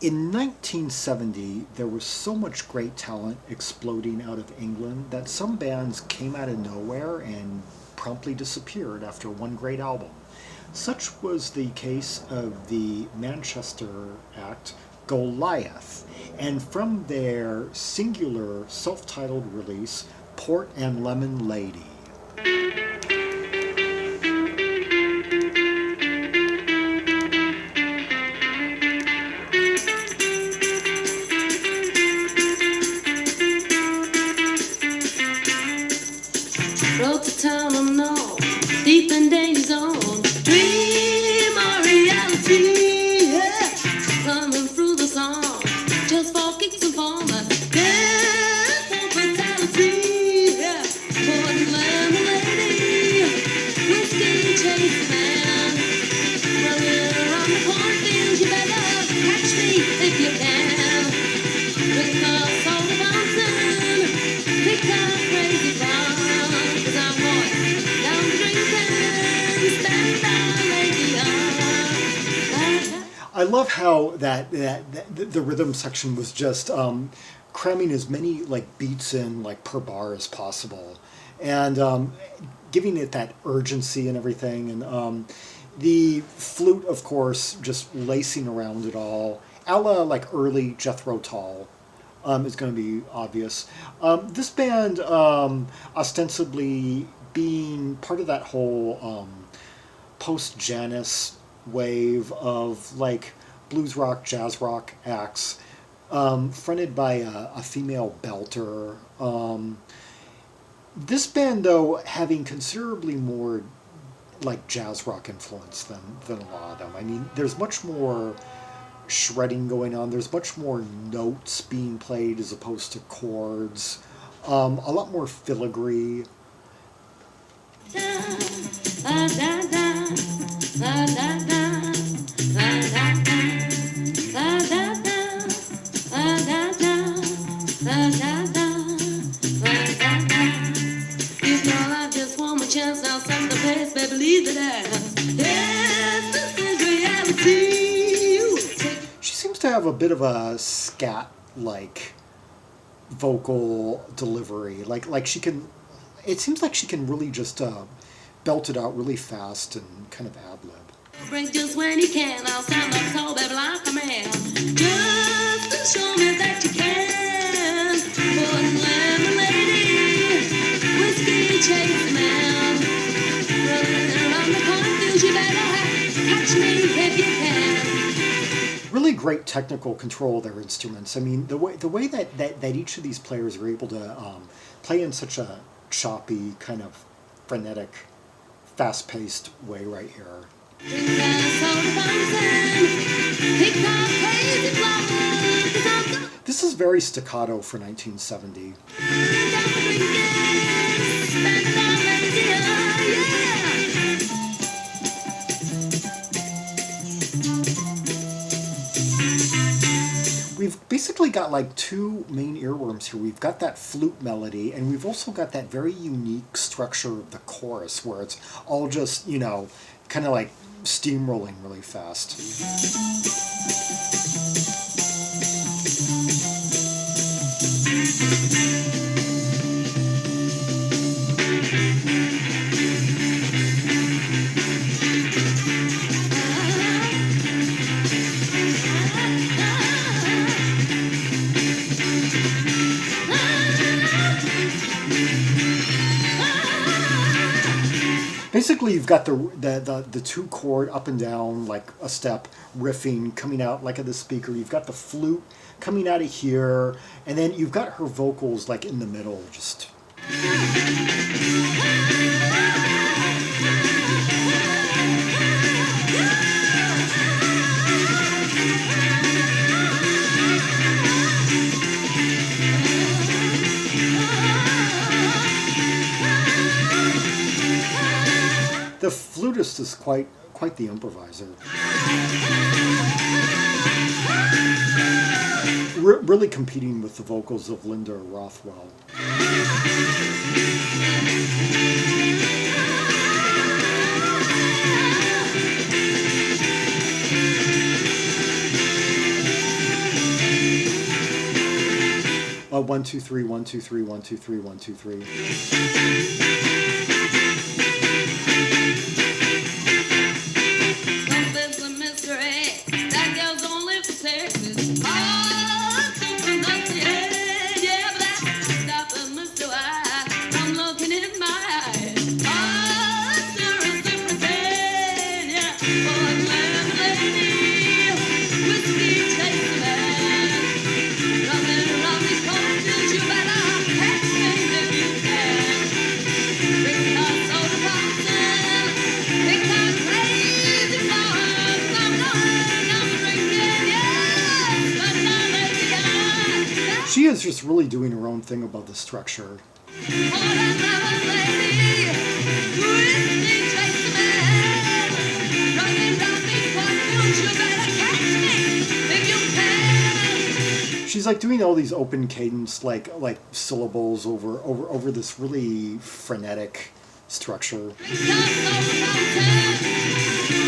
In 1970, there was so much great talent exploding out of England that some bands came out of nowhere and promptly disappeared after one great album. Such was the case of the Manchester act Goliath, and from their singular self-titled release, Port and Lemon Lady. Broke the town unknown, deep in danger zone. Dream or reality, yeah. Coming through the song, just for kicks and fun. Death or fatality, yeah. Port and lemon lady, whiskey chase man. Running around the cornfields, you better catch me if you can. With us on the mountain, pick up crazy fun. I love how the rhythm section was just cramming as many like beats in like per bar as possible, and giving it that urgency and everything. And the flute, of course, just lacing around it all, a la like early Jethro Tull. Is going to be obvious. This band ostensibly being part of that whole post-Janus wave of like blues rock, jazz rock acts, fronted by a female belter. This band, though, having considerably more like jazz rock influence than a lot of them. I mean, there's much more shredding going on. There's much more notes being played as opposed to chords. A lot more filigree. She seems to have a bit of a scat-like vocal delivery. Like she can. It seems like she can really just belt it out really fast and kind of ad-lib. Break just when you can, I'll stand up tall, baby, like a man. Just to show me that you can. Port and lemon lady, whiskey chase man. Running around the cornfields, you better catch me if you can. Really great technical control of their instruments. I mean, the way that each of these players are able to play in such a choppy, kind of frenetic, fast-paced way right here. This is very staccato for 1970. We've basically got like two main earworms here. We've got that flute melody, and we've also got that very unique structure of the chorus where it's all just, you know, kind of like steamrolling really fast. Basically, you've got the two chord up and down, like a step, riffing, coming out like at the speaker. You've got the flute coming out of here, and then you've got her vocals like in the middle, just... The flutist is quite the improviser. Really competing with the vocals of Linda Rothwell. 1 2 3 1 2 3 1 2 3 1 2 3. Something's a mystery. That girl's only for Texas. Oh, super nasty. Yeah, but that stop a mystery. I'm looking in my eyes. Oh, super pain. Yeah, oh, I'm a lady. Whiskey takes a man. Running around these corners, you better catch me if you can. Because soda fountain, because crazy flowers, I'm going, I'm drinking, yes, but not lazy. She is just really doing her own thing about the structure. For that lady, whiskey takes a man. Running around these corners, you better catch me if you can. She's like doing all these open cadence like syllables over this really frenetic structure. Because soda fountain,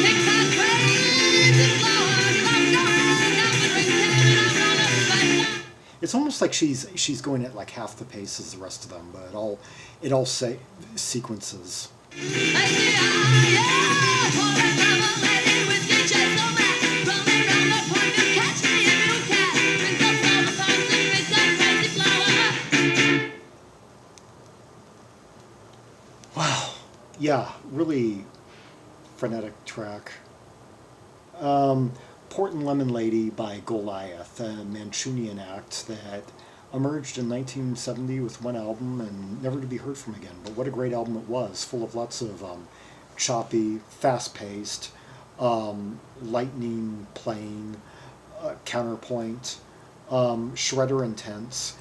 because crazy flowers, I'm going, I'm drinking, I'm gonna fight. It's almost like she's going at like half the pace as the rest of them, but it all sequences. Wow, yeah, really frenetic track. Port and Lemon Lady by Goliath, a Mancunian act that emerged in 1970 with one album and never to be heard from again. But what a great album it was, full of lots of choppy, fast-paced, lightning playing, counterpoint, shredder intense.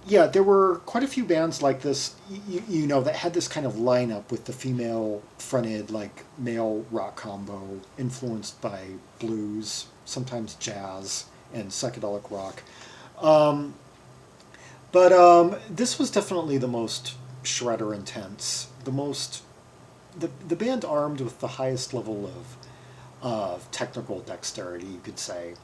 Yeah, there were quite a few bands like this, you know, that had this kind of lineup with the female fronted, like, male rock combo, influenced by blues, sometimes jazz, and psychedelic rock. But this was definitely the most shredder intense, the band armed with the highest level of technical dexterity, you could say.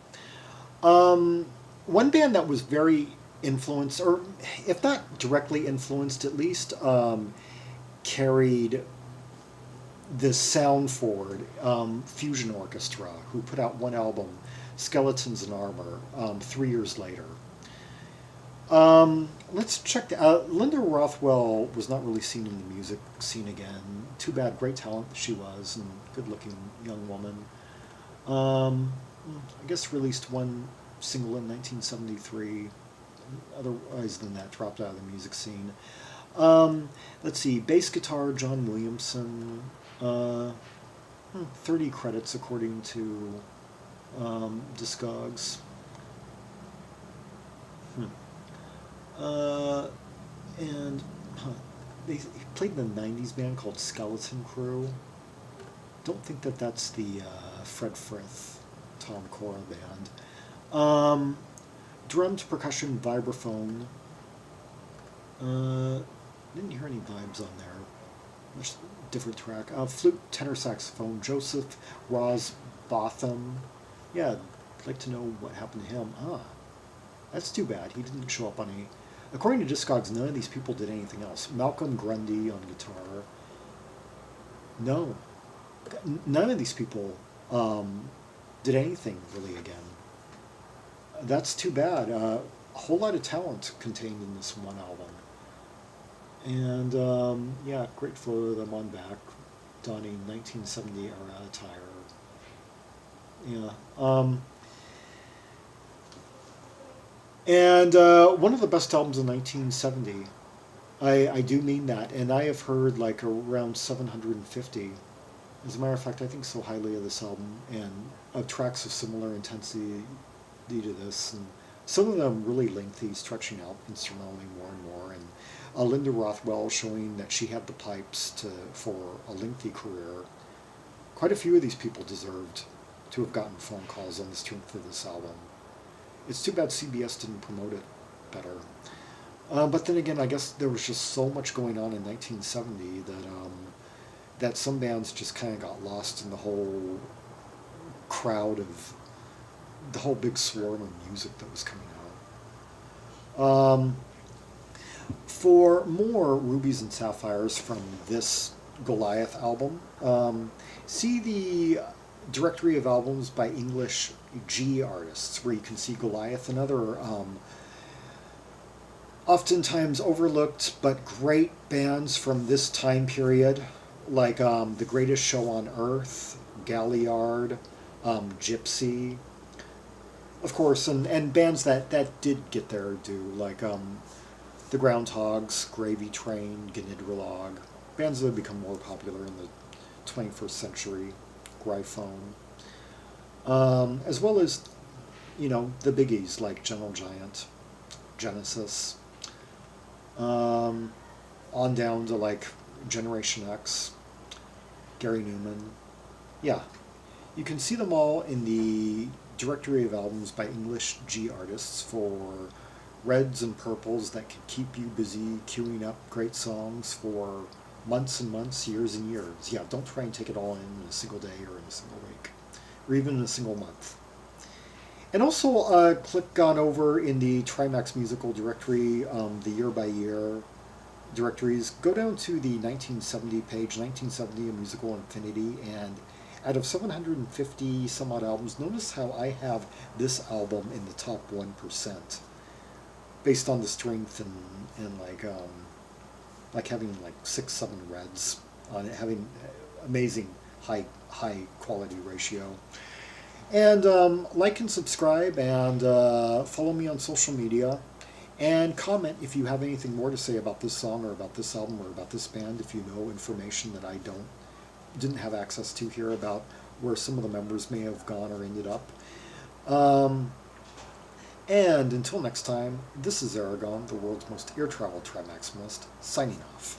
One band that was very influenced, or if not directly influenced, at least carried this sound forward, Fusion Orchestra, who put out one album, Skeletons in Armor, 3 years later. Let's check Linda Rothwell was not really seen in the music scene again. Too bad, great talent she was, and good-looking young woman. I guess released one single in 1973. Otherwise than that, dropped out of the music scene. Let's see, bass guitar, John Williamson, 30 credits according to Discogs. And they played in a 90s band called Skeleton Crew. Don't think that's the Fred Frith, Tom Cora band. Drums, percussion, vibraphone. Didn't hear any vibes on there. Much different track. Flute, tenor saxophone, Joseph Rosbotham. Yeah, I'd like to know what happened to him. That's too bad. He didn't show up on any. According to Discogs, none of these people did anything else. Malcolm Grundy on guitar. No. None of these people did anything really again. That's too bad. A whole lot of talent contained in this one album. And, yeah, great photo of them on back, donning 1970 era attire. Yeah. And one of the best albums in 1970. I do mean that. And I have heard like around 750. As a matter of fact, I think so highly of this album and of tracks of similar intensity to this. And some of them really lengthy, stretching out instrumentally more and more. And Linda Rothwell showing that she had the pipes for a lengthy career. Quite a few of these people deserved to have gotten phone calls on the strength of this album. It's too bad CBS didn't promote it better. But then again, I guess there was just so much going on in 1970 that some bands just kind of got lost in the whole crowd of the whole big swarm of music that was coming out. For more rubies and sapphires from this Goliath album, see the directory of albums by English G artists, where you can see Goliath and other oftentimes overlooked but great bands from this time period, like The Greatest Show on Earth, Galliard, Gypsy, of course, and bands that did get their due, like the Groundhogs, Gravy Train, Gnidrolog, bands that have become more popular in the 21st century, Gryphone, as well as, the biggies like Gentle Giant, Genesis, on down to like Generation X, Gary Newman. Yeah, you can see them all in the directory of albums by English G artists for reds and purples that can keep you busy queuing up great songs for months and months, years and years. Yeah, don't try and take it all in a single day or in a single week, or even in a single month. And also click on over in the Trimax musical directory, the year by year directories. Go down to the 1970 page, 1970 A Musical Infinity, and out of 750 some odd albums, notice how I have this album in the top 1%, based on the strength and like having like 6-7 reds on it, having amazing high quality ratio. And like and subscribe, and follow me on social media, and comment if you have anything more to say about this song or about this album or about this band, if you know information that I didn't have access to here about where some of the members may have gone or ended up. And until next time, this is Zaragon, the world's most ear-traveled Trimaximalist, signing off.